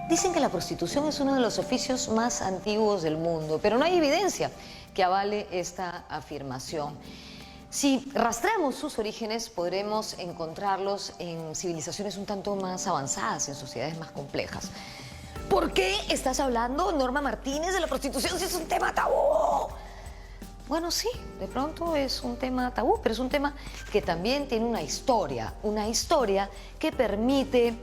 Dicen que la prostitución es uno de los oficios más antiguos del mundo, pero no hay evidencia que avale esta afirmación. Si rastreamos sus orígenes, podremos encontrarlos en civilizaciones un tanto más avanzadas, en sociedades más complejas. ¿Por qué estás hablando, Norma Martínez, de la prostitución si es un tema tabú? Bueno, sí, de pronto es un tema tabú, pero es un tema que también tiene una historia que permite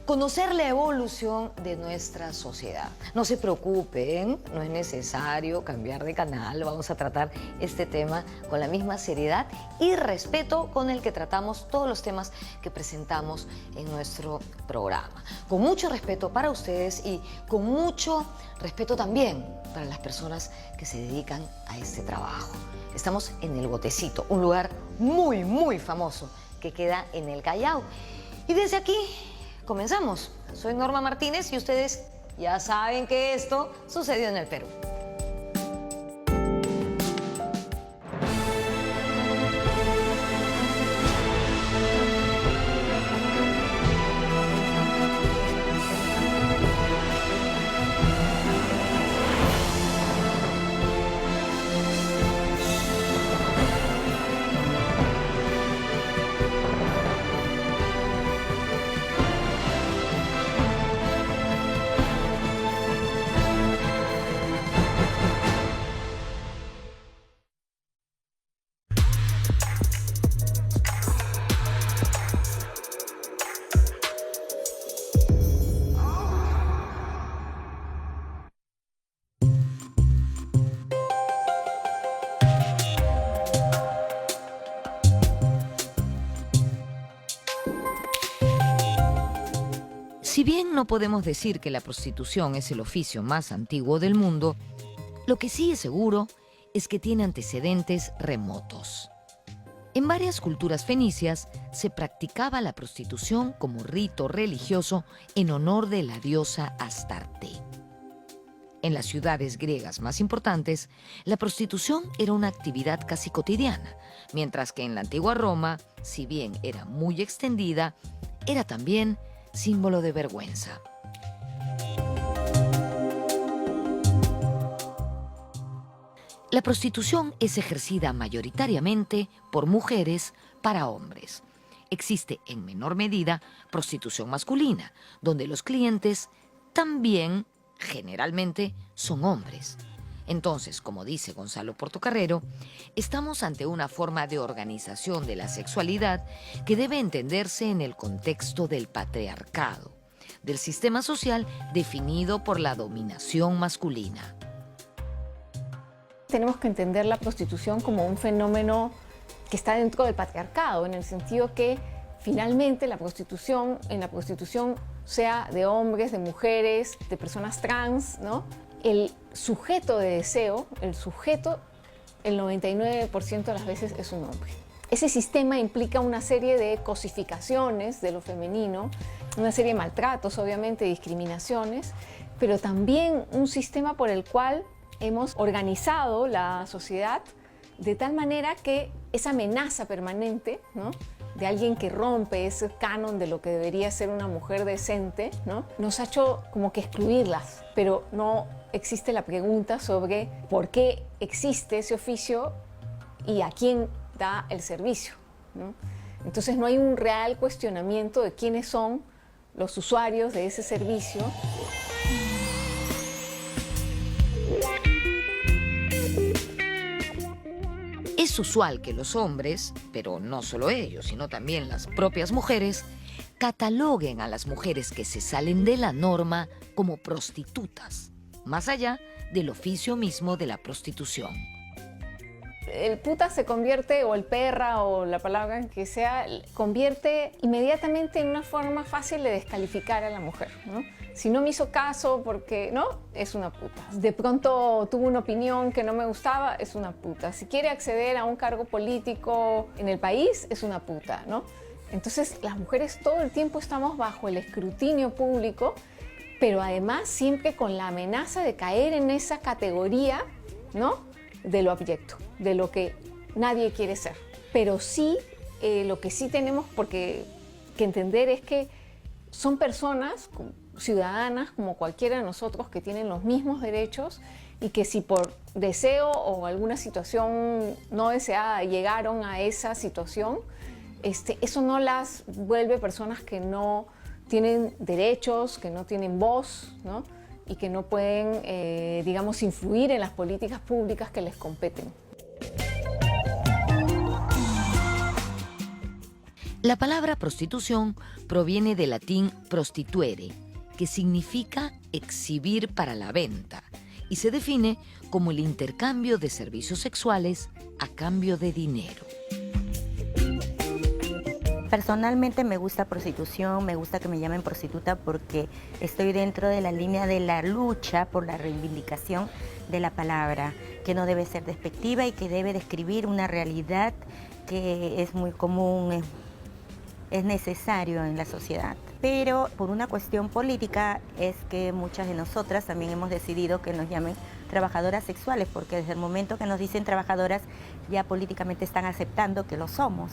conocer la evolución de nuestra sociedad. No se preocupen, no es necesario cambiar de canal, vamos a tratar este tema con la misma seriedad y respeto con el que tratamos todos los temas que presentamos en nuestro programa. Con mucho respeto para ustedes y con mucho respeto también para las personas que se dedican a este trabajo. Estamos en El Botecito, un lugar muy, muy famoso que queda en el Callao. Y desde aquí comenzamos. Soy Norma Martínez y ustedes ya saben que esto sucedió en el Perú. Si bien no podemos decir que la prostitución es el oficio más antiguo del mundo, lo que sí es seguro es que tiene antecedentes remotos. En varias culturas fenicias se practicaba la prostitución como rito religioso en honor de la diosa Astarte. En las ciudades griegas más importantes, la prostitución era una actividad casi cotidiana, mientras que en la antigua Roma, si bien era muy extendida, era también símbolo de vergüenza. La prostitución es ejercida mayoritariamente por mujeres para hombres. Existe en menor medida prostitución masculina, donde los clientes también generalmente son hombres. Entonces, como dice Gonzalo Portocarrero, estamos ante una forma de organización de la sexualidad que debe entenderse en el contexto del patriarcado, del sistema social definido por la dominación masculina. Tenemos que entender la prostitución como un fenómeno que está dentro del patriarcado, en el sentido que finalmente en la prostitución, sea de hombres, de mujeres, de personas trans, ¿no? El sujeto de deseo, el 99% de las veces es un hombre. Ese sistema implica una serie de cosificaciones de lo femenino, una serie de maltratos, obviamente, discriminaciones, pero también un sistema por el cual hemos organizado la sociedad de tal manera que esa amenaza permanente, ¿no?, de alguien que rompe ese canon de lo que debería ser una mujer decente, ¿no?, nos ha hecho como que excluirlas, pero no existe la pregunta sobre por qué existe ese oficio y a quién da el servicio, ¿no? Entonces no hay un real cuestionamiento de quiénes son los usuarios de ese servicio. Es usual que los hombres, pero no solo ellos, sino también las propias mujeres, cataloguen a las mujeres que se salen de la norma como prostitutas, más allá del oficio mismo de la prostitución. El puta se convierte, o el perra, o la palabra que sea, convierte inmediatamente en una forma fácil de descalificar a la mujer, ¿no? Si no me hizo caso porque, ¿no?, es una puta. De pronto tuvo una opinión que no me gustaba, es una puta. Si quiere acceder a un cargo político en el país, es una puta, ¿no? Entonces las mujeres todo el tiempo estamos bajo el escrutinio público, pero además siempre con la amenaza de caer en esa categoría, ¿no?, de lo abyecto, de lo que nadie quiere ser. Pero sí, lo que sí tenemos que entender es que son personas ciudadanas como cualquiera de nosotros que tienen los mismos derechos y que si por deseo o alguna situación no deseada llegaron a esa situación, eso no las vuelve personas que no tienen derechos, que no tienen voz, ¿no? Y que no pueden, digamos, influir en las políticas públicas que les competen. La palabra prostitución proviene del latín prostituere, que significa exhibir para la venta, y se define como el intercambio de servicios sexuales a cambio de dinero. Personalmente me gusta prostitución, me gusta que me llamen prostituta porque estoy dentro de la línea de la lucha por la reivindicación de la palabra, que no debe ser despectiva y que debe describir una realidad que es muy común, es necesario en la sociedad. Pero por una cuestión política es que muchas de nosotras también hemos decidido que nos llamen trabajadoras sexuales, porque desde el momento que nos dicen trabajadoras ya políticamente están aceptando que lo somos.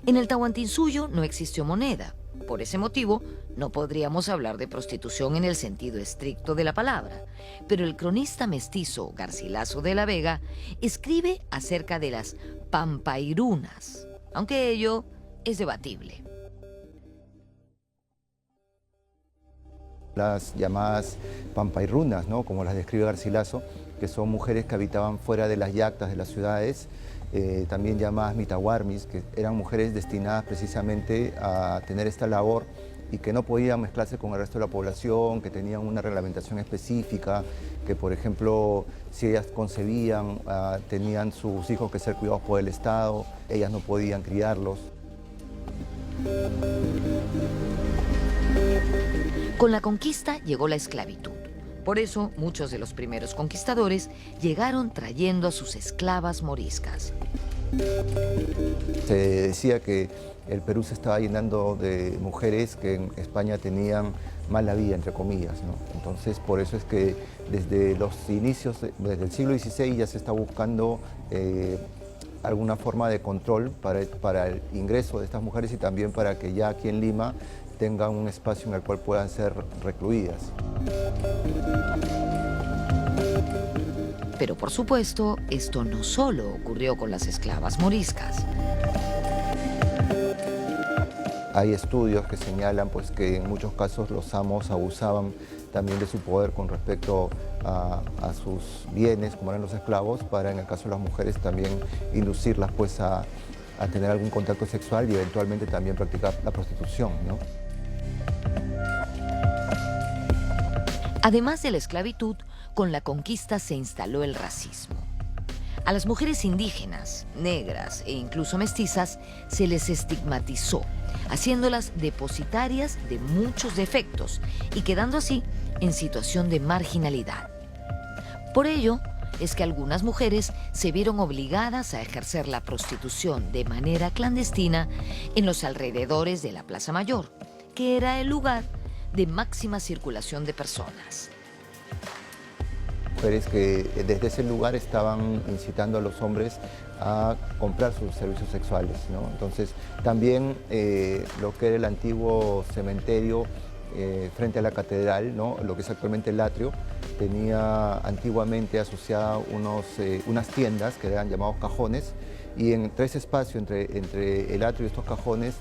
En el Tahuantinsuyo no existió moneda. Por ese motivo, no podríamos hablar de prostitución en el sentido estricto de la palabra. Pero el cronista mestizo Garcilaso de la Vega escribe acerca de las pampairunas, aunque ello es debatible. Las llamadas pampairunas, ¿no?, como las describe Garcilaso, que son mujeres que habitaban fuera de las yactas de las ciudades, también llamadas mitahuarmis, que eran mujeres destinadas precisamente a tener esta labor y que no podían mezclarse con el resto de la población, que tenían una reglamentación específica, que por ejemplo, si ellas concebían, tenían sus hijos que ser cuidados por el Estado, ellas no podían criarlos. Con la conquista llegó la esclavitud. Por eso, muchos de los primeros conquistadores llegaron trayendo a sus esclavas moriscas. Se decía que el Perú se estaba llenando de mujeres que en España tenían mala vida, entre comillas, ¿no? Entonces, por eso es que desde los inicios, desde el siglo XVI, ya se está buscando alguna forma de control para el ingreso de estas mujeres y también para que ya aquí en Lima tengan un espacio en el cual puedan ser recluidas. Pero por supuesto, esto no solo ocurrió con las esclavas moriscas. Hay estudios que señalan pues, que en muchos casos los amos abusaban también de su poder con respecto a sus bienes, como eran los esclavos, para en el caso de las mujeres también inducirlas pues, a tener algún contacto sexual y eventualmente también practicar la prostitución, ¿no? Además de la esclavitud, con la conquista se instaló el racismo. A las mujeres indígenas, negras e incluso mestizas se les estigmatizó, haciéndolas depositarias de muchos defectos y quedando así en situación de marginalidad. Por ello es que algunas mujeres se vieron obligadas a ejercer la prostitución de manera clandestina en los alrededores de la Plaza Mayor, que era el lugar de máxima circulación de personas. Mujeres que desde ese lugar estaban incitando a los hombres a comprar sus servicios sexuales, ¿no? Entonces también lo que era el antiguo cementerio frente a la catedral, ¿no?, lo que es actualmente el atrio, tenía antiguamente asociada unas tiendas que eran llamados cajones, y entre ese espacio, entre el atrio y estos cajones,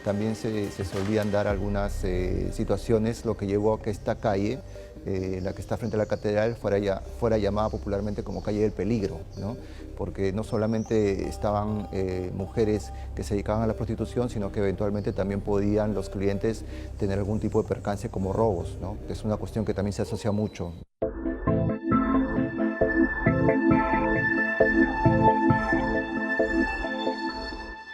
también se solían dar algunas situaciones, lo que llevó a que esta calle, la que está frente a la catedral, fuera llamada popularmente como calle del peligro, ¿no? Porque no solamente estaban mujeres que se dedicaban a la prostitución, sino que eventualmente también podían los clientes tener algún tipo de percance como robos, ¿no? Es una cuestión que también se asocia mucho.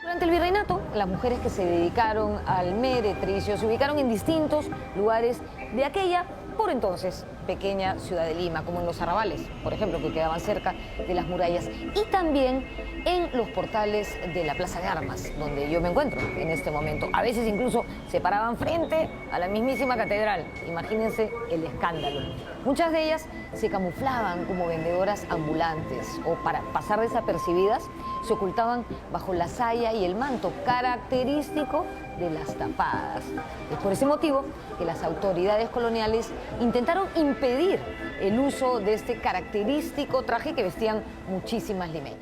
Durante el virreinato, las mujeres que se dedicaron al meretricio se ubicaron en distintos lugares de aquella, por entonces, pequeña ciudad de Lima, como en los arrabales, por ejemplo, que quedaban cerca de las murallas, y también en los portales de la Plaza de Armas, donde yo me encuentro en este momento. A veces incluso se paraban frente a la mismísima catedral. Imagínense el escándalo. Muchas de ellas se camuflaban como vendedoras ambulantes o para pasar desapercibidas, se ocultaban bajo la saya y el manto, característico de las tapadas. Es por ese motivo que las autoridades coloniales intentaron impedir el uso de este característico traje que vestían muchísimas limeñas.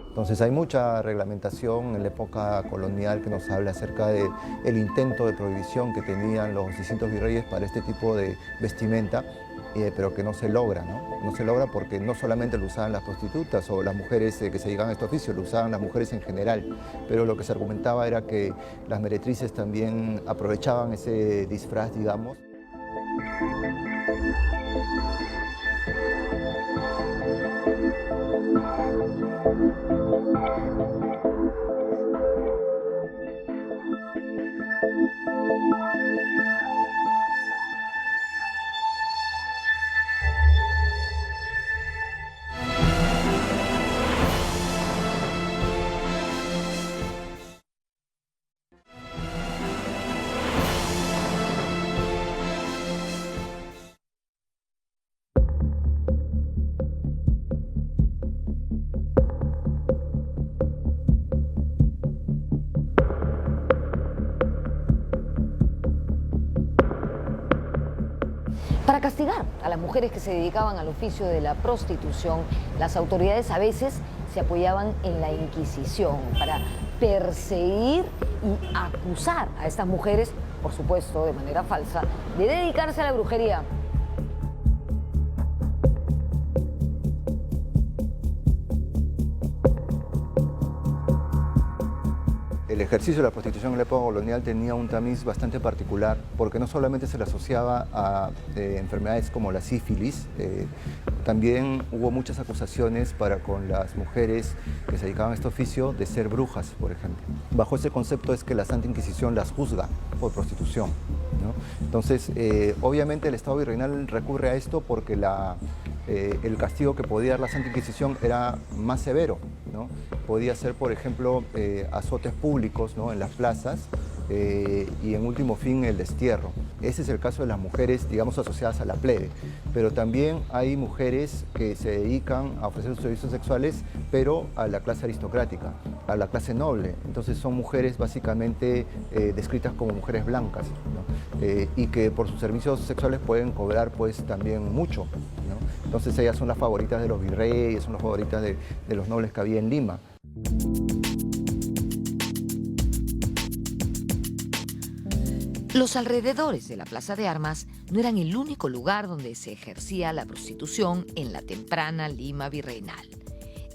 Entonces hay mucha reglamentación en la época colonial que nos habla acerca del intento de prohibición que tenían los distintos virreyes para este tipo de vestimenta, pero que no se logra, ¿no? No se logra porque no solamente lo usaban las prostitutas o las mujeres que se dedicaban a este oficio, lo usaban las mujeres en general, pero lo que se argumentaba era que las meretrices también aprovechaban ese disfraz, digamos. Para castigar a las mujeres que se dedicaban al oficio de la prostitución, las autoridades a veces se apoyaban en la Inquisición para perseguir y acusar a estas mujeres, por supuesto de manera falsa, de dedicarse a la brujería. El ejercicio de la prostitución en la época colonial tenía un tamiz bastante particular porque no solamente se le asociaba a enfermedades como la sífilis, también hubo muchas acusaciones para con las mujeres que se dedicaban a este oficio de ser brujas, por ejemplo. Bajo ese concepto es que la Santa Inquisición las juzga por prostitución, ¿no? Entonces, obviamente el Estado virreinal recurre a esto porque el castigo que podía dar la Santa Inquisición era más severo, ¿no? Podía ser, por ejemplo, azotes públicos, ¿no?, en las plazas y en último fin el destierro. Ese es el caso de las mujeres, digamos, asociadas a la plebe. Pero también hay mujeres que se dedican a ofrecer sus servicios sexuales, pero a la clase aristocrática, a la clase noble. Entonces son mujeres básicamente descritas como mujeres blancas, ¿no? Y que por sus servicios sexuales pueden cobrar pues también mucho, ¿no? Entonces ellas son las favoritas de los virreyes, son las favoritas de los nobles que había en Lima. Los alrededores de la Plaza de Armas no eran el único lugar donde se ejercía la prostitución en la temprana Lima virreinal.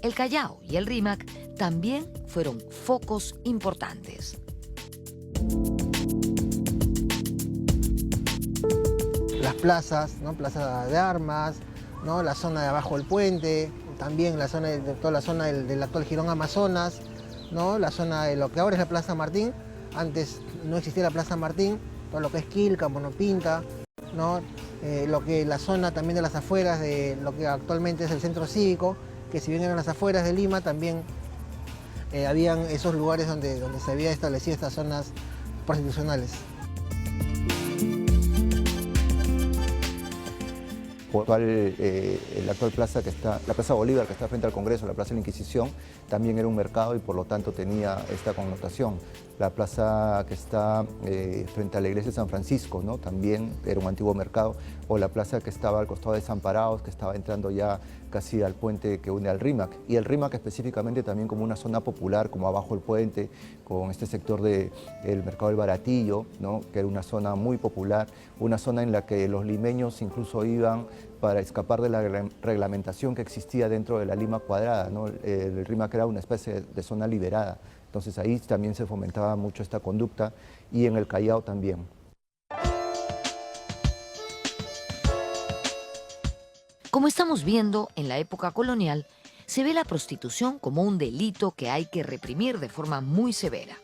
El Callao y el Rímac también fueron focos importantes. Las plazas, ¿no? Plaza de Armas, ¿no? La zona de abajo del puente, también la zona toda la zona del actual Jirón Amazonas, ¿no? La zona de lo que ahora es la Plaza Martín. Antes no existía la Plaza Martín, todo lo que es Quilca, Monopinta, ¿no? La zona también de las afueras de lo que actualmente es el centro cívico, que si bien eran las afueras de Lima, también habían esos lugares donde se había establecido estas zonas prostitucionales. La actual plaza la Plaza Bolívar, que está frente al Congreso, la Plaza de la Inquisición, también era un mercado y por lo tanto tenía esta connotación. La plaza que está frente a la iglesia de San Francisco, ¿no?, también era un antiguo mercado, o la plaza que estaba al costado de Desamparados, que estaba entrando ya casi al puente que une al Rímac, y el Rímac específicamente también como una zona popular, como abajo del puente, con este sector del mercado del Baratillo, ¿no?, que era una zona muy popular, una zona en la que los limeños incluso iban para escapar de la reglamentación que existía dentro de la Lima cuadrada, ¿no? El Rímac era una especie de zona liberada, entonces ahí también se fomentaba mucho esta conducta, y en el Callao también. Como estamos viendo, en la época colonial, se ve la prostitución como un delito que hay que reprimir de forma muy severa.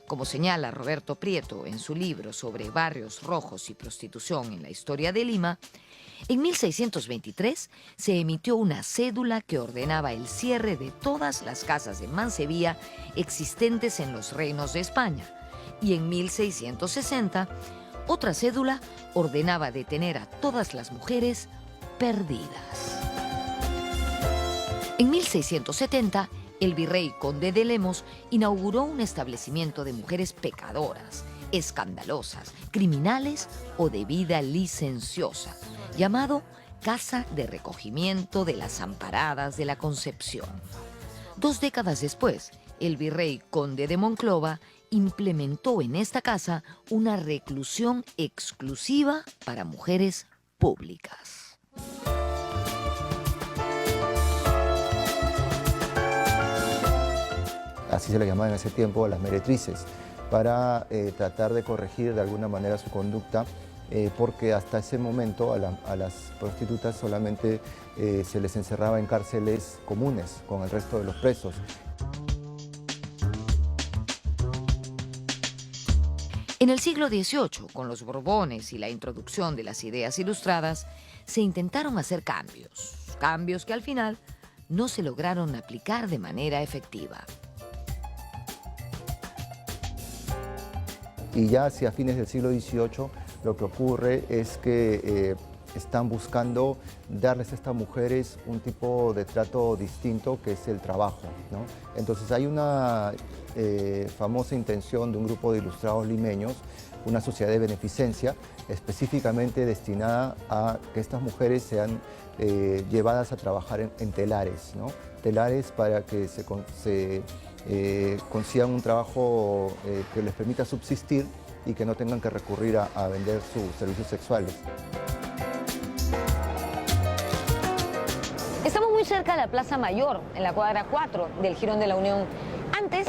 Como señala Roberto Prieto en su libro sobre barrios rojos y prostitución en la historia de Lima, en 1623 se emitió una cédula que ordenaba el cierre de todas las casas de mancebía existentes en los reinos de España, y en 1660 Otra cédula ordenaba detener a todas las mujeres perdidas. En 1670, el virrey Conde de Lemos inauguró un establecimiento de mujeres pecadoras, escandalosas, criminales o de vida licenciosa, llamado Casa de Recogimiento de las Amparadas de la Concepción. 2 décadas después, el virrey Conde de Monclova implementó en esta casa una reclusión exclusiva para mujeres públicas. Así se le llamaba en ese tiempo a las meretrices, para tratar de corregir de alguna manera su conducta, porque hasta ese momento a las prostitutas solamente se les encerraba en cárceles comunes con el resto de los presos. En el siglo XVIII, con los Borbones y la introducción de las ideas ilustradas, se intentaron hacer cambios que al final no se lograron aplicar de manera efectiva. Y ya hacia fines del siglo XVIII lo que ocurre es que están buscando darles a estas mujeres un tipo de trato distinto, que es el trabajo, ¿no? Entonces hay una famosa intención de un grupo de ilustrados limeños, una sociedad de beneficencia específicamente destinada a que estas mujeres sean llevadas a trabajar en telares, ¿no? Telares para que se consigan un trabajo que les permita subsistir y que no tengan que recurrir a vender sus servicios sexuales. Estamos muy cerca de la Plaza Mayor, en la cuadra 4 del Jirón de la Unión. Antes,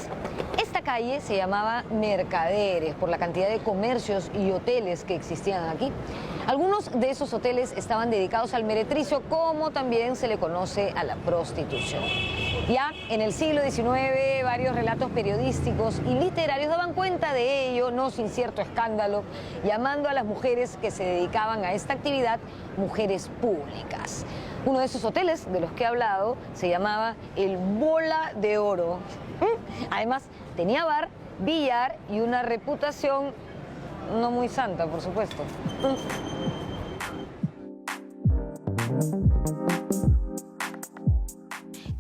esta calle se llamaba Mercaderes por la cantidad de comercios y hoteles que existían aquí. Algunos de esos hoteles estaban dedicados al meretricio, como también se le conoce a la prostitución. Ya en el siglo XIX, varios relatos periodísticos y literarios daban cuenta de ello, no sin cierto escándalo, llamando a las mujeres que se dedicaban a esta actividad mujeres públicas. Uno de esos hoteles de los que he hablado se llamaba el Bola de Oro. Además, tenía bar, billar y una reputación no muy santa, por supuesto.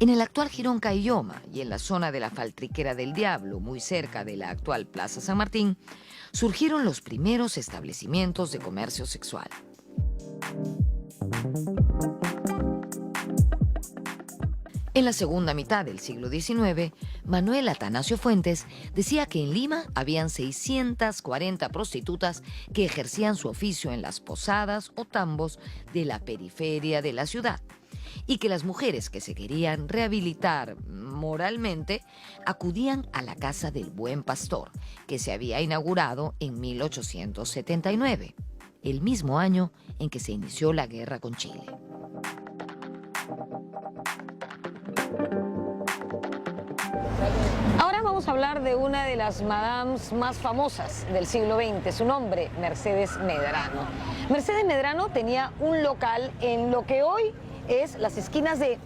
En el actual Jirón Caylloma y en la zona de la Faltriquera del Diablo, muy cerca de la actual Plaza San Martín, surgieron los primeros establecimientos de comercio sexual. En la segunda mitad del siglo XIX, Manuel Atanasio Fuentes decía que en Lima habían 640 prostitutas que ejercían su oficio en las posadas o tambos de la periferia de la ciudad, y que las mujeres que se querían rehabilitar moralmente acudían a la Casa del Buen Pastor, que se había inaugurado en 1879, el mismo año en que se inició la guerra con Chile. Ahora vamos a hablar de una de las madames más famosas del siglo XX, su nombre, Mercedes Medrano. Mercedes Medrano tenía un local en lo que hoy es las esquinas de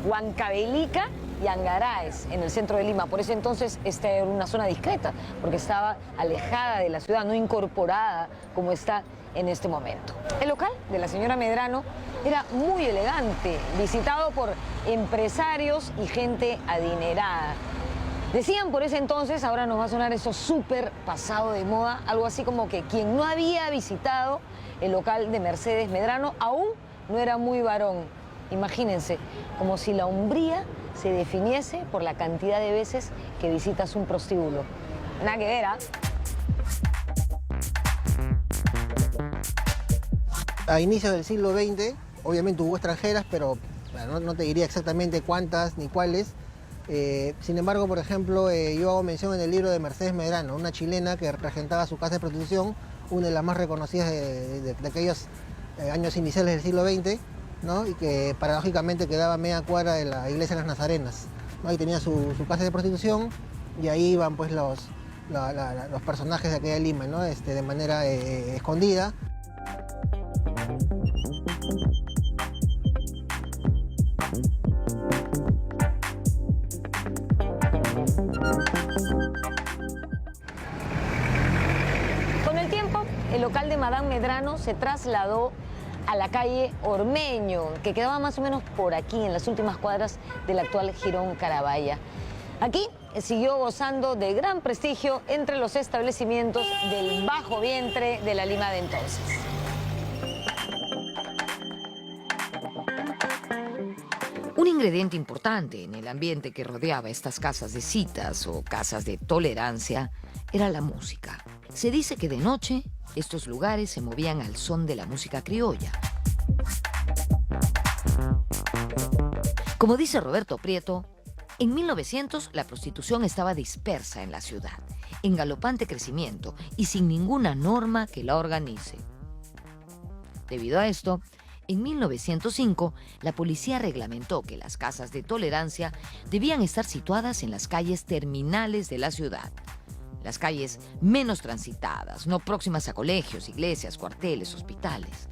Huancavelica y Angaraes, en el centro de Lima. Por ese entonces esta era una zona discreta, porque estaba alejada de la ciudad, no incorporada como está en este momento. El local de la señora Medrano era muy elegante, visitado por empresarios y gente adinerada. Decían por ese entonces, ahora nos va a sonar eso súper pasado de moda, algo así como que quien no había visitado el local de Mercedes Medrano aún no era muy varón. Imagínense, como si la hombría se definiese por la cantidad de veces que visitas un prostíbulo. Nada que ver, ¿ah? A inicios del siglo XX, obviamente hubo extranjeras, pero no te diría exactamente cuántas ni cuáles. Sin embargo, por ejemplo, yo hago mención en el libro de Mercedes Medrano, una chilena que regentaba su casa de prostitución, una de las más reconocidas de aquellos años iniciales del siglo XX, ¿no? Y que paradójicamente quedaba a media cuadra de la iglesia de las Nazarenas, ¿no? Y tenía su casa de prostitución y ahí iban pues los personajes de aquella Lima, ¿no? De manera escondida. Con el tiempo, el local Madame Medrano se trasladó a la calle Ormeño, que quedaba más o menos por aquí, en las últimas cuadras del actual Jirón Carabaya. Aquí siguió gozando de gran prestigio entre los establecimientos del bajo vientre de la Lima de entonces. Un ingrediente importante en el ambiente que rodeaba estas casas de citas o casas de tolerancia era la música. Se dice que de noche estos lugares se movían al son de la música criolla. Como dice Roberto Prieto, en 1900 la prostitución estaba dispersa en la ciudad, en galopante crecimiento y sin ninguna norma que la organice. Debido a esto, en 1905 la policía reglamentó que las casas de tolerancia debían estar situadas en las calles terminales de la ciudad, las calles menos transitadas, no próximas a colegios, iglesias, cuarteles, hospitales.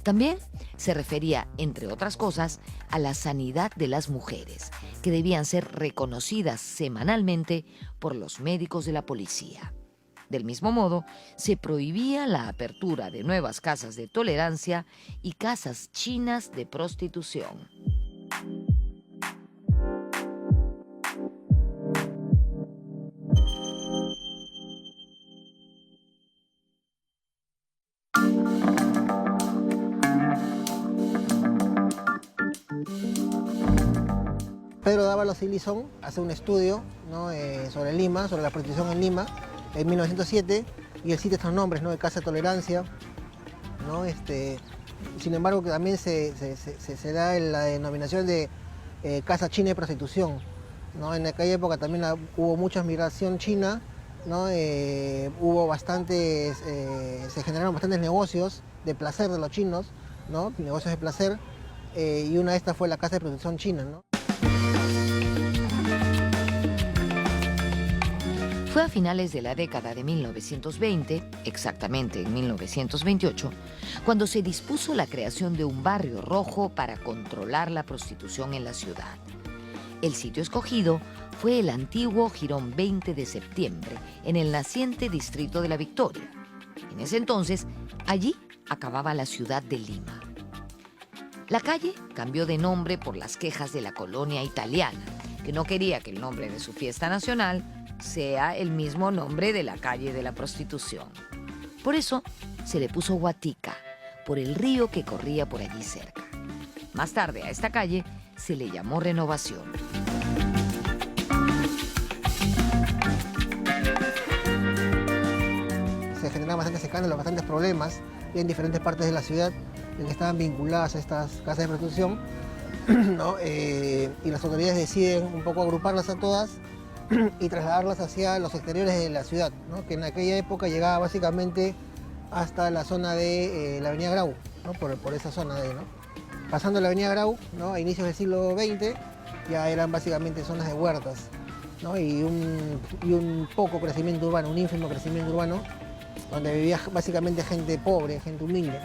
También se refería, entre otras cosas, a la sanidad de las mujeres, que debían ser reconocidas semanalmente por los médicos de la policía. Del mismo modo, se prohibía la apertura de nuevas casas de tolerancia y casas chinas de prostitución. Pedro Dávalos y Lizón hace un estudio, ¿no? Sobre Lima, sobre la prostitución en Lima, en 1907, y él cita estos nombres, ¿no? De Casa de Tolerancia, ¿no? Sin embargo, que también se da en la denominación de Casa China de Prostitución, ¿no? En aquella época también hubo mucha migración china, ¿no? Hubo bastantes, se generaron bastantes negocios de placer de los chinos, ¿no? Negocios de placer, y una de estas fue la Casa de Prostitución china, ¿no? Fue a finales de la década de 1920, exactamente en 1928, cuando se dispuso la creación de un barrio rojo para controlar la prostitución en la ciudad. El sitio escogido fue el antiguo Jirón 20 de septiembre, en el naciente distrito de La Victoria. En ese entonces, allí acababa la ciudad de Lima. La calle cambió de nombre por las quejas de la colonia italiana, que no quería que el nombre de su fiesta nacional sea el mismo nombre de la calle de la prostitución. Por eso se le puso Huatica, por el río que corría por allí cerca. Más tarde a esta calle se le llamó Renovación. Se generaban bastantes escándalos, bastantes problemas en diferentes partes de la ciudad en que estaban vinculadas a estas casas de prostitución, ¿no? Y las autoridades deciden un poco agruparlas a todas y trasladarlas hacia los exteriores de la ciudad, ¿no? Que en aquella época llegaba básicamente hasta la zona de la avenida Grau, ¿no? Por esa zona de, ¿no? Pasando la avenida Grau, ¿no? A inicios del siglo XX ya eran básicamente zonas de huertas, ¿no? Y un poco crecimiento urbano, un ínfimo crecimiento urbano, donde vivía básicamente gente pobre, gente humilde.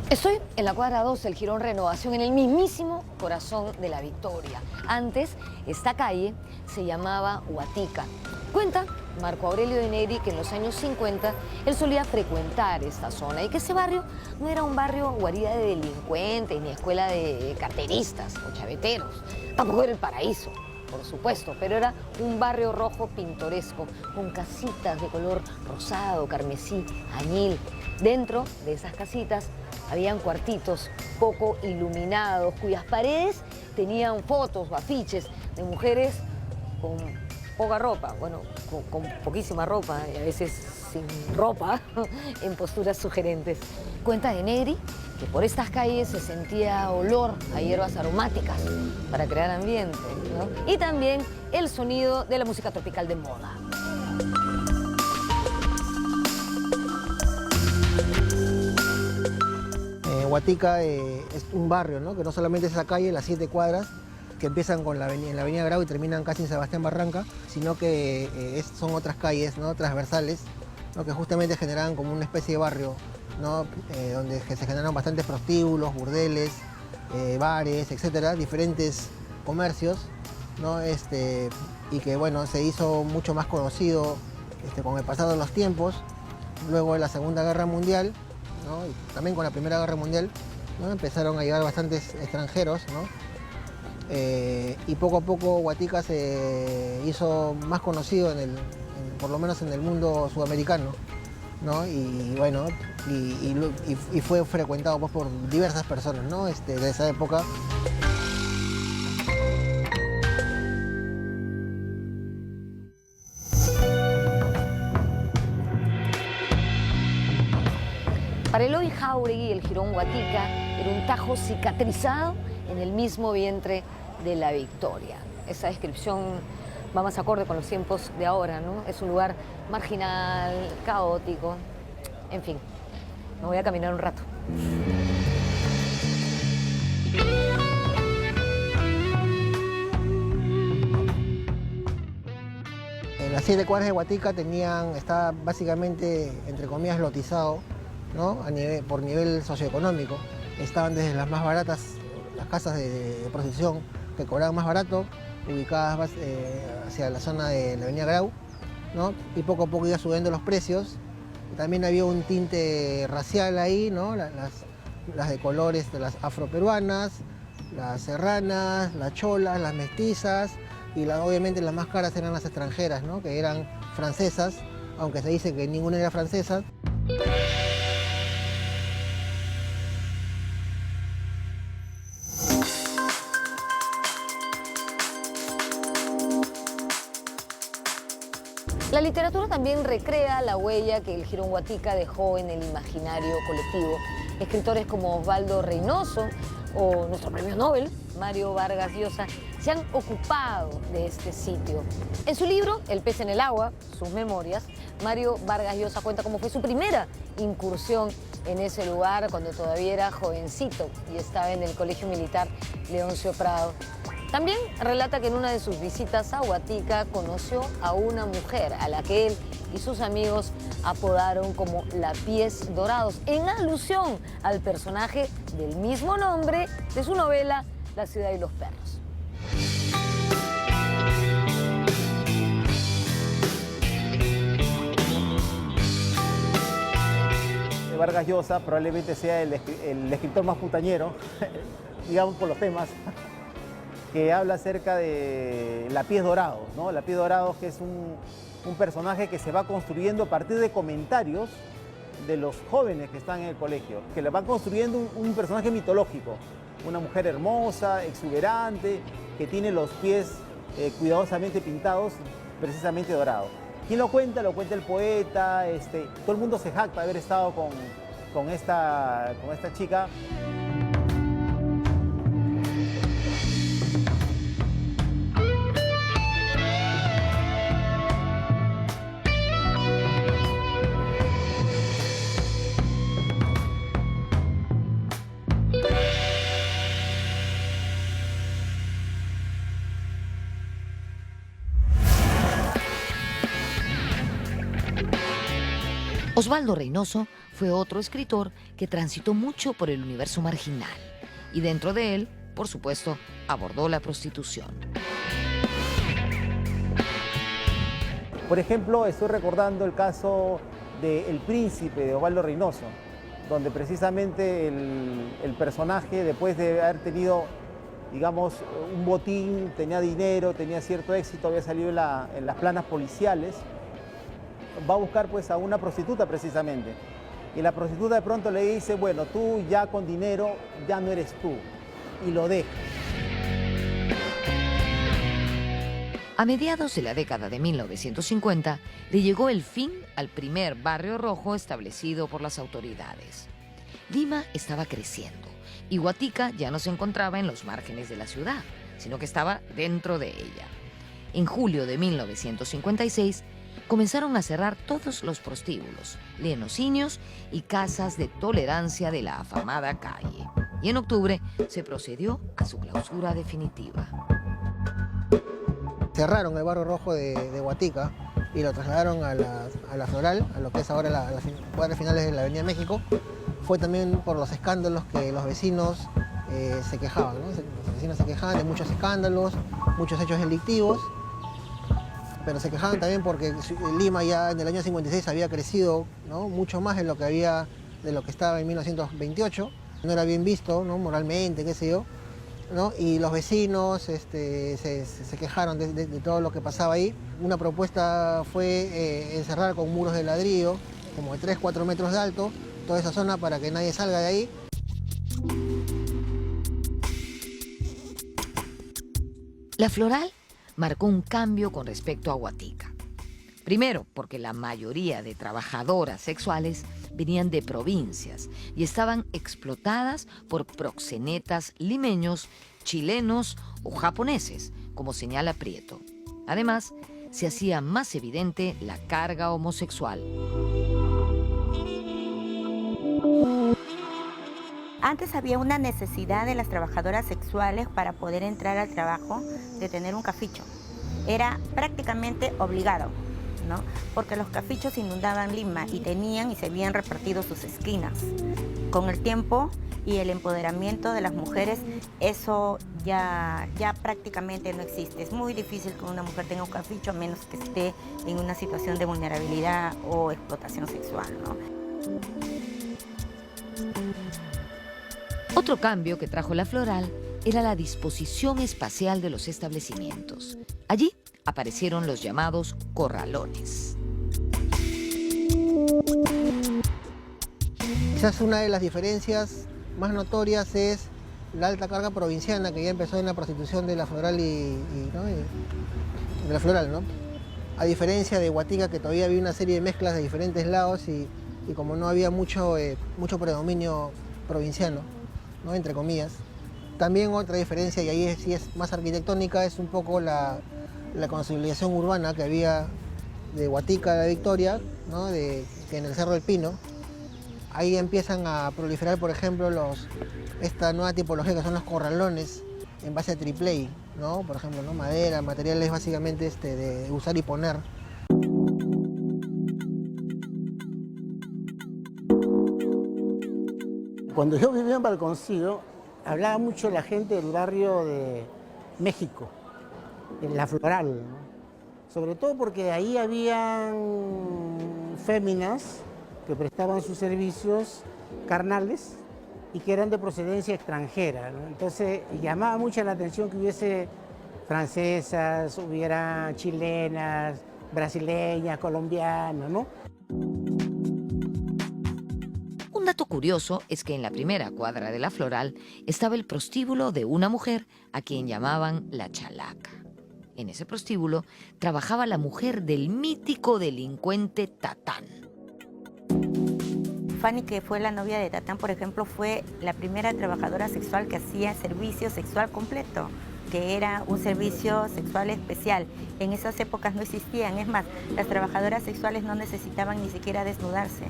Estoy en la cuadra 2 del Jirón Renovación, en el mismísimo corazón de La Victoria. Antes, esta calle se llamaba Huatica. Cuenta Marco Aurelio de Neri que en los años 50 él solía frecuentar esta zona y que ese barrio no era un barrio guarida de delincuentes ni escuela de carteristas o chaveteros. Tampoco era el paraíso. por supuesto, pero era un barrio rojo pintoresco, con casitas de color rosado, carmesí, añil. Dentro de esas casitas habían cuartitos poco iluminados, cuyas paredes tenían fotos o afiches de mujeres con poca ropa, bueno, con poquísima ropa y a veces sin ropa, en posturas sugerentes. Cuenta de Negri que por estas calles se sentía olor a hierbas aromáticas para crear ambiente, ¿no? Y también el sonido de la música tropical de moda. Guatica es un barrio, ¿no? Que no solamente es esa calle, las 7 cuadras, que empiezan en la avenida Grau y terminan casi en Sebastián Barranca, sino que son otras calles, ¿no? Transversales, ¿no? Que justamente generan como una especie de barrio, ¿no? Donde se generan bastantes prostíbulos, burdeles, bares, etcétera, diferentes comercios, ¿no? Y que bueno, se hizo mucho más conocido con el pasado de los tiempos, luego de la Segunda Guerra Mundial, ¿no? Y también con la Primera Guerra Mundial, ¿no? Empezaron a llegar bastantes extranjeros, ¿no? Y poco a poco Guatica se hizo más conocido por lo menos en el mundo sudamericano, ¿no? Y bueno, y fue frecuentado pues, por diversas personas, ¿no? De esa época. Para Eloy Jáuregui, el jirón Guatica era un tajo cicatrizado en el mismo vientre de la Victoria. Esa descripción va más acorde con los tiempos de ahora, ¿no? Es un lugar marginal, caótico, en fin. Me voy a caminar un rato. En las 7 cuadras de Guatica estaba básicamente, entre comillas, lotizado, ¿no? Por nivel socioeconómico. Estaban desde las más baratas, las casas de prostitución que cobraban más barato, ubicadas hacia la zona de la avenida Grau, ¿no? Y poco a poco iba subiendo los precios. También había un tinte racial ahí, ¿no? Las de colores de las afroperuanas, las serranas, las cholas, las mestizas y obviamente las más caras eran las extranjeras, ¿no? Que eran francesas, aunque se dice que ninguna era francesa. La literatura también recrea la huella que el jirón Guatica dejó en el imaginario colectivo. Escritores como Osvaldo Reynoso o nuestro premio Nobel, Mario Vargas Llosa, se han ocupado de este sitio. En su libro, El pez en el agua, sus memorias, Mario Vargas Llosa cuenta cómo fue su primera incursión en ese lugar cuando todavía era jovencito y estaba en el Colegio Militar Leoncio Prado. También relata que en una de sus visitas a Guatica conoció a una mujer a la que él y sus amigos apodaron como la Pies Dorados, en alusión al personaje del mismo nombre de su novela La ciudad y los perros. Vargas Llosa probablemente sea el escritor más putañero, digamos por los temas, que habla acerca de la Pies Dorados, ¿no? La Pies Dorados, que es un personaje que se va construyendo a partir de comentarios de los jóvenes que están en el colegio, que le van construyendo un personaje mitológico, una mujer hermosa, exuberante, que tiene los pies cuidadosamente pintados, precisamente dorados. ¿Quién lo cuenta? Lo cuenta el poeta, todo el mundo se jacta de haber estado con esta chica. Osvaldo Reynoso fue otro escritor que transitó mucho por el universo marginal y dentro de él, por supuesto, abordó la prostitución. Por ejemplo, estoy recordando el caso de El Príncipe de Osvaldo Reynoso, donde precisamente el personaje, después de haber tenido digamos, un botín, tenía dinero, tenía cierto éxito, había salido en las planas policiales, va a buscar pues a una prostituta precisamente. Y la prostituta de pronto le dice, bueno, tú ya con dinero ya no eres tú, y lo deja. A mediados de la década de 1950 le llegó el fin al primer barrio rojo establecido por las autoridades. Lima estaba creciendo y Guatica ya no se encontraba en los márgenes de la ciudad, sino que estaba dentro de ella. En julio de 1956 comenzaron a cerrar todos los prostíbulos, lenocinios y casas de tolerancia de la afamada calle. Y en octubre se procedió a su clausura definitiva. Cerraron el barrio rojo de Guatica y lo trasladaron a la Floral, a lo que es ahora las cuadras finales de la Avenida México. Fue también por los escándalos que los vecinos se quejaban, ¿no? Los vecinos se quejaban de muchos escándalos, muchos hechos delictivos, pero se quejaban también porque Lima ya en el año 56 había crecido, ¿no?, mucho más de lo que estaba en 1928. No era bien visto, ¿no?, moralmente, qué sé yo, ¿no? Y los vecinos se quejaron de todo lo que pasaba ahí. Una propuesta fue encerrar con muros de ladrillo, como de 3-4 metros de alto, toda esa zona para que nadie salga de ahí. La Floral marcó un cambio con respecto a Guatica. Primero, porque la mayoría de trabajadoras sexuales venían de provincias y estaban explotadas por proxenetas limeños, chilenos o japoneses, como señala Prieto. Además, se hacía más evidente la carga homosexual. Antes había una necesidad de las trabajadoras sexuales para poder entrar al trabajo de tener un caficho. Era prácticamente obligado, ¿no? Porque los cafichos inundaban Lima y tenían y se habían repartido sus esquinas. Con el tiempo y el empoderamiento de las mujeres, eso ya prácticamente no existe. Es muy difícil que una mujer tenga un caficho a menos que esté en una situación de vulnerabilidad o explotación sexual, ¿no? Otro cambio que trajo la Floral era la disposición espacial de los establecimientos. Allí aparecieron los llamados corralones. Quizás una de las diferencias más notorias es la alta carga provinciana que ya empezó en la prostitución de la Floral de la Floral, ¿no? A diferencia de Guatica, que todavía había una serie de mezclas de diferentes lados y como no había mucho predominio provinciano, ¿no?, entre comillas. También otra diferencia, y ahí sí es más arquitectónica, es un poco la consolidación urbana que había de Guatica a la Victoria, ¿no?, que en el Cerro del Pino. Ahí empiezan a proliferar, por ejemplo, esta nueva tipología que son los corralones en base a triple A, ¿no? Por ejemplo, ¿no?, madera, materiales básicamente de usar y poner. Cuando yo vivía en Balconcillo, hablaba mucho la gente del barrio de México, en la Floral, ¿no? Sobre todo porque ahí habían féminas que prestaban sus servicios carnales y que eran de procedencia extranjera, ¿no? Entonces llamaba mucho la atención que hubiese francesas, hubiera chilenas, brasileñas, colombianas, ¿no? Un dato curioso es que en la primera cuadra de la Floral estaba el prostíbulo de una mujer a quien llamaban la Chalaca. En ese prostíbulo trabajaba la mujer del mítico delincuente Tatán. Fanny, que fue la novia de Tatán, por ejemplo, fue la primera trabajadora sexual que hacía servicio sexual completo, que era un servicio sexual especial. En esas épocas no existían, es más, las trabajadoras sexuales no necesitaban ni siquiera desnudarse,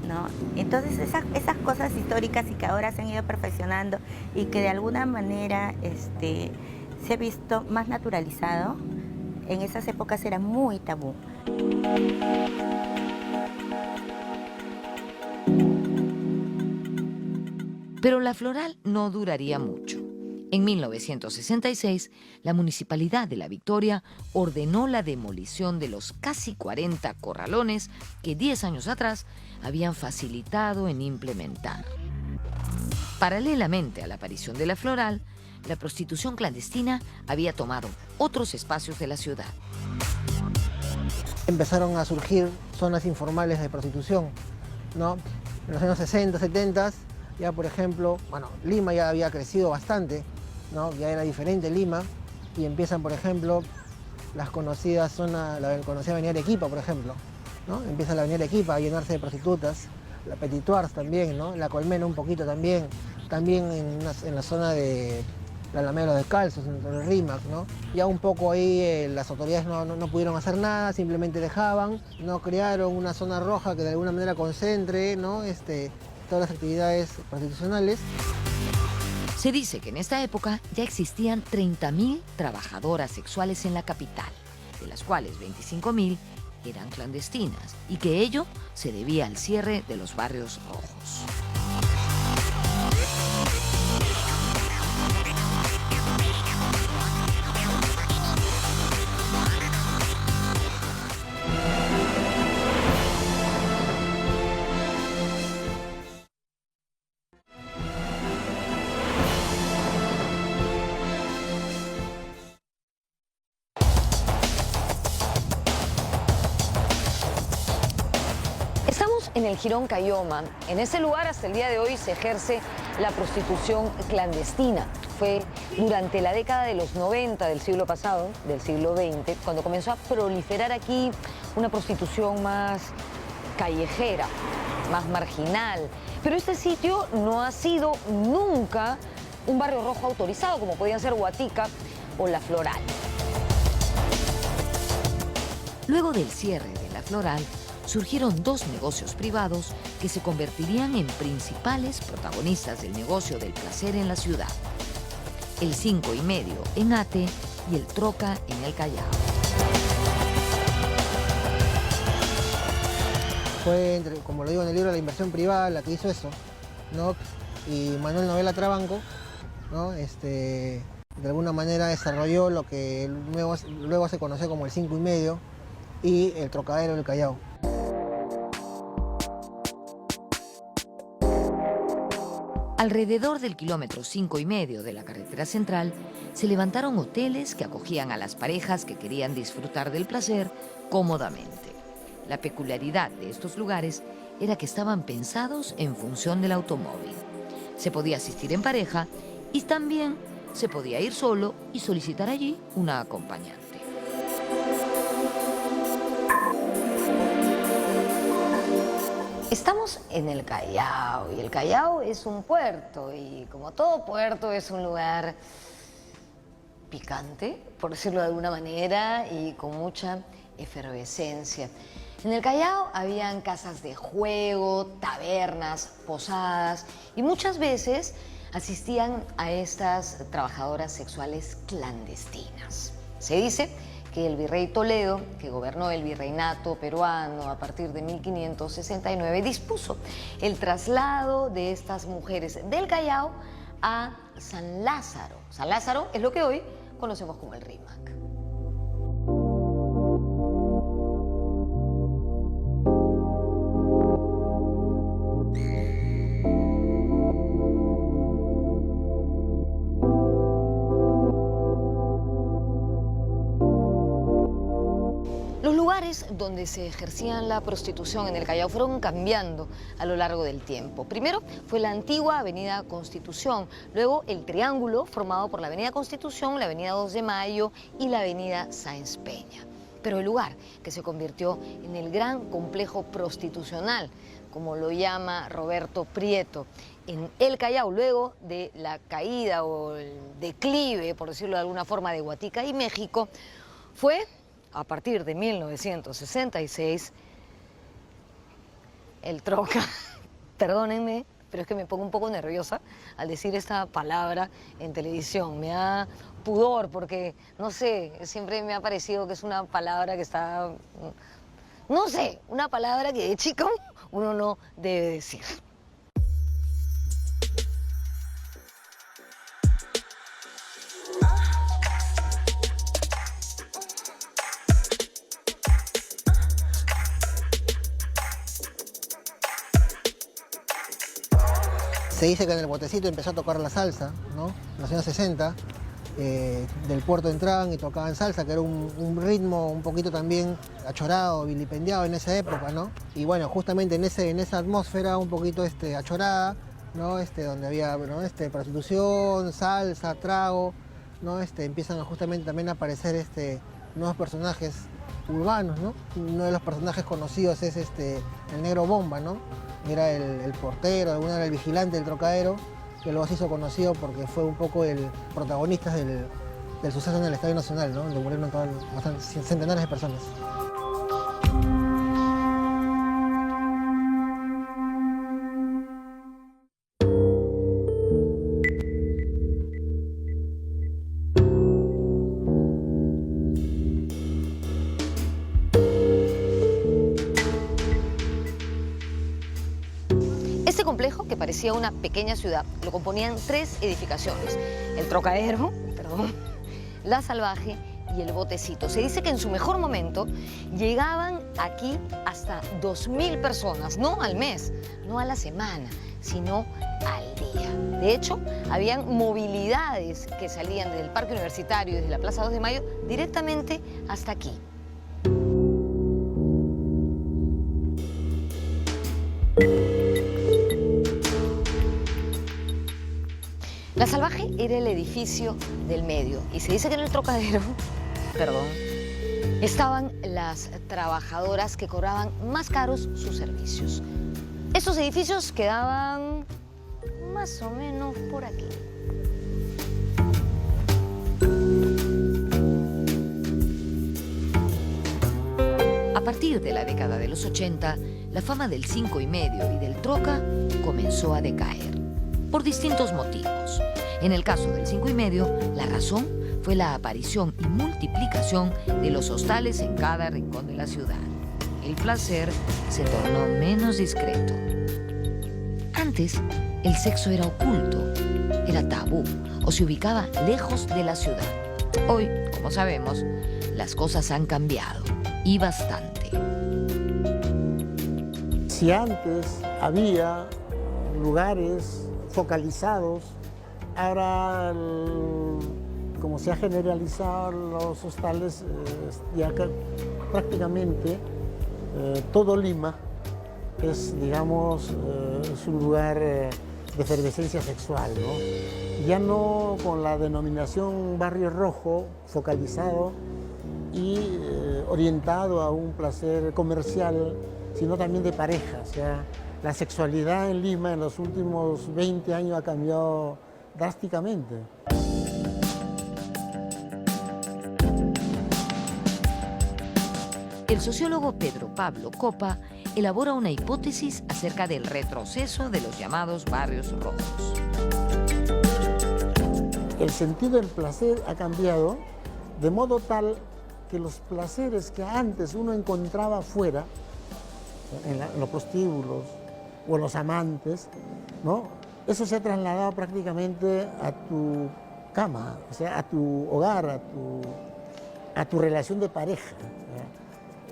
¿no? Entonces esas cosas históricas y que ahora se han ido perfeccionando y que de alguna manera se ha visto más naturalizado, en esas épocas era muy tabú. Pero la Floral no duraría mucho. En 1966, la Municipalidad de La Victoria ordenó la demolición de los casi 40 corralones que 10 años atrás habían facilitado en implementar. Paralelamente a la aparición de la Floral, la prostitución clandestina había tomado otros espacios de la ciudad. Empezaron a surgir zonas informales de prostitución, ¿no? En los años 60, 70, ya por ejemplo, bueno, Lima ya había crecido bastante, ¿no? Ya era diferente Lima, y empiezan, por ejemplo, las conocidas zonas, la conocida Avenida Arequipa, por ejemplo, ¿no? Empieza la Avenida Arequipa a llenarse de prostitutas, la Petituars también, ¿no? La Colmena un poquito también en la zona de la Alameda de los Descalzos, en el Rímac, ¿no? Ya un poco ahí las autoridades no pudieron hacer nada, simplemente dejaban, no crearon una zona roja que de alguna manera concentre, ¿no? Todas las actividades prostitucionales. Se dice que en esta época ya existían 30.000 trabajadoras sexuales en la capital, de las cuales 25.000 eran clandestinas, y que ello se debía al cierre de los barrios rojos. Estamos en el Jirón Cayoma. En ese lugar hasta el día de hoy se ejerce la prostitución clandestina. Fue durante la década de los 90 del siglo pasado, del siglo XX, cuando comenzó a proliferar aquí una prostitución más callejera, más marginal. Pero este sitio no ha sido nunca un barrio rojo autorizado, como podían ser Guatica o La Floral. Luego del cierre de La Floral, surgieron dos negocios privados que se convertirían en principales protagonistas del negocio del placer en la ciudad. El 5 y medio en Ate y el Troca en el Callao. Fue, como lo digo en el libro, la inversión privada la que hizo eso, ¿no? Y Manuel Novela Trabanco, ¿no? De alguna manera desarrolló lo que luego se conoció como el 5 y medio y el Trocadero del Callao. Alrededor del kilómetro 5 y medio de la carretera central se levantaron hoteles que acogían a las parejas que querían disfrutar del placer cómodamente. La peculiaridad de estos lugares era que estaban pensados en función del automóvil. Se podía asistir en pareja y también se podía ir solo y solicitar allí una acompañante. Estamos en el Callao y el Callao es un puerto y como todo puerto es un lugar picante, por decirlo de alguna manera, y con mucha efervescencia. En el Callao habían casas de juego, tabernas, posadas y muchas veces asistían a estas trabajadoras sexuales clandestinas. Se dice que el virrey Toledo, que gobernó el virreinato peruano a partir de 1569, dispuso el traslado de estas mujeres del Callao a San Lázaro. San Lázaro es lo que hoy conocemos como el Rímac. Los lugares donde se ejercían la prostitución en el Callao fueron cambiando a lo largo del tiempo. Primero fue la antigua Avenida Constitución, luego el triángulo formado por la Avenida Constitución, la Avenida 2 de Mayo y la Avenida Sáenz Peña. Pero el lugar que se convirtió en el gran complejo prostitucional, como lo llama Roberto Prieto, en el Callao, luego de la caída o el declive, por decirlo de alguna forma, de Guatica y México, fue a partir de 1966, el Troca. Perdónenme, pero es que me pongo un poco nerviosa al decir esta palabra en televisión. Me da pudor porque, no sé, siempre me ha parecido que es una palabra que está, no sé, una palabra que de chico uno no debe decir. Se dice que en el botecito empezó a tocar la salsa, ¿no? En los años 60. Del puerto entraban y tocaban salsa, que era un ritmo un poquito también achorado, vilipendiado en esa época, ¿no? Y bueno, justamente en esa atmósfera un poquito achorada, ¿no? Donde había, ¿no? Prostitución, salsa, trago, ¿no? Empiezan justamente también a aparecer nuevos personajes urbanos, ¿no? Uno de los personajes conocidos es el Negro Bomba, ¿no? Era el portero, alguno era el vigilante del Trocadero, que luego se hizo conocido porque fue un poco el protagonista del suceso en el Estadio Nacional, ¿no? Donde murieron centenares de personas. Este complejo, que parecía una pequeña ciudad, lo componían 3 edificaciones: el Trocadero, la Salvaje y el Botecito. Se dice que en su mejor momento llegaban aquí hasta 2.000 personas, no al mes, no a la semana, sino al día. De hecho, habían movilidades que salían desde el Parque Universitario y desde la Plaza 2 de Mayo directamente hasta aquí. La Salvaje era el edificio del medio y se dice que en el Trocadero, estaban las trabajadoras que cobraban más caros sus servicios. Estos edificios quedaban más o menos por aquí. A partir de la década de los 80, la fama del 5 y medio y del Troca comenzó a decaer, por distintos motivos. En el caso del 5 y medio, la razón fue la aparición y multiplicación de los hostales en cada rincón de la ciudad. El placer se tornó menos discreto. Antes, el sexo era oculto, era tabú o se ubicaba lejos de la ciudad. Hoy, como sabemos, las cosas han cambiado y bastante. Si antes había lugares focalizados, ahora como se ha generalizado los hostales, ya prácticamente todo Lima es, digamos, es un lugar de efervescencia sexual, ¿no? Ya no con la denominación barrio rojo, focalizado y orientado a un placer comercial, sino también de pareja. O sea, la sexualidad en Lima en los últimos 20 años ha cambiado drásticamente. El sociólogo Pedro Pablo Copa elabora una hipótesis acerca del retroceso de los llamados barrios rojos. El sentido del placer ha cambiado de modo tal que los placeres que antes uno encontraba fuera, en los prostíbulos o en los amantes, ¿no? Eso se ha trasladado prácticamente a tu cama, o sea, a tu hogar, a tu relación de pareja.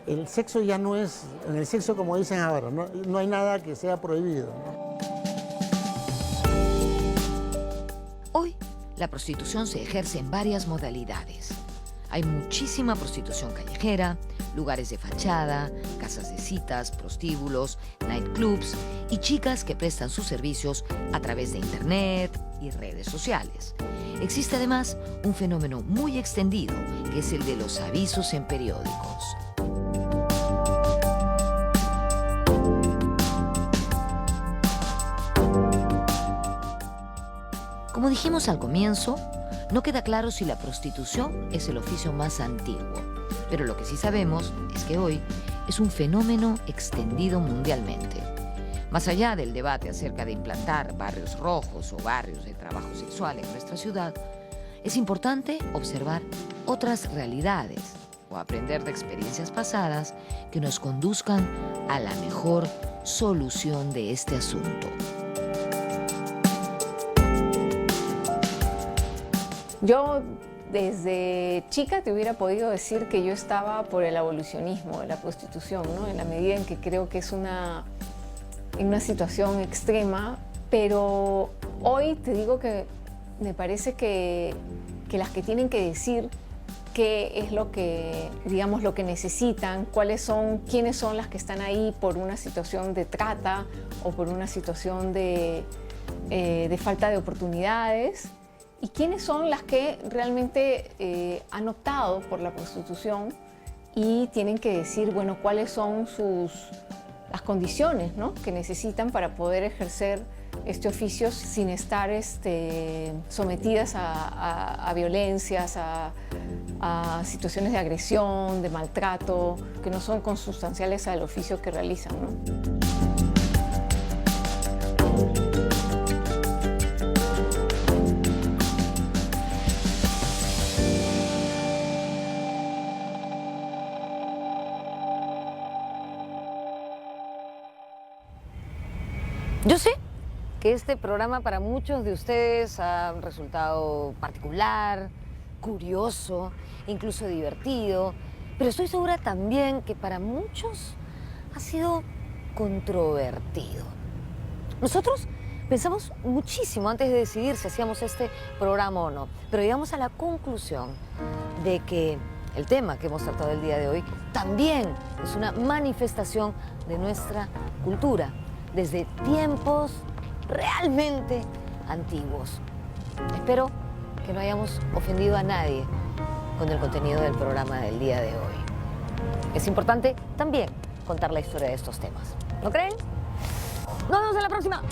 El sexo ya no es, en el sexo como dicen ahora, no hay nada que sea prohibido, ¿no? Hoy, la prostitución se ejerce en varias modalidades. Hay muchísima prostitución callejera, lugares de fachada, casas de citas, prostíbulos, nightclubs y chicas que prestan sus servicios a través de internet y redes sociales. Existe además un fenómeno muy extendido, que es el de los avisos en periódicos. Como dijimos al comienzo, no queda claro si la prostitución es el oficio más antiguo, pero lo que sí sabemos es que hoy es un fenómeno extendido mundialmente. Más allá del debate acerca de implantar barrios rojos o barrios de trabajo sexual en nuestra ciudad, es importante observar otras realidades o aprender de experiencias pasadas que nos conduzcan a la mejor solución de este asunto. Yo desde chica te hubiera podido decir que yo estaba por el abolicionismo de la prostitución, ¿no? En la medida en que creo que es en una situación extrema Pero hoy te digo que me parece que las que tienen que decir qué es lo que, digamos, lo que necesitan, quiénes son las que están ahí por una situación de trata o por una situación de falta de oportunidades, y quiénes son las que realmente han optado por la prostitución y tienen que decir, bueno, cuáles son las condiciones, ¿no?, que necesitan para poder ejercer este oficio sin estar sometidas a violencias, a situaciones de agresión, de maltrato, que no son consustanciales al oficio que realizan, ¿no? Yo sé que este programa para muchos de ustedes ha resultado particular, curioso, incluso divertido, pero estoy segura también que para muchos ha sido controvertido. Nosotros pensamos muchísimo antes de decidir si hacíamos este programa o no, pero llegamos a la conclusión de que el tema que hemos tratado el día de hoy también es una manifestación de nuestra cultura, desde tiempos realmente antiguos. Espero que no hayamos ofendido a nadie con el contenido del programa del día de hoy. Es importante también contar la historia de estos temas. ¿No creen? ¡Nos vemos en la próxima!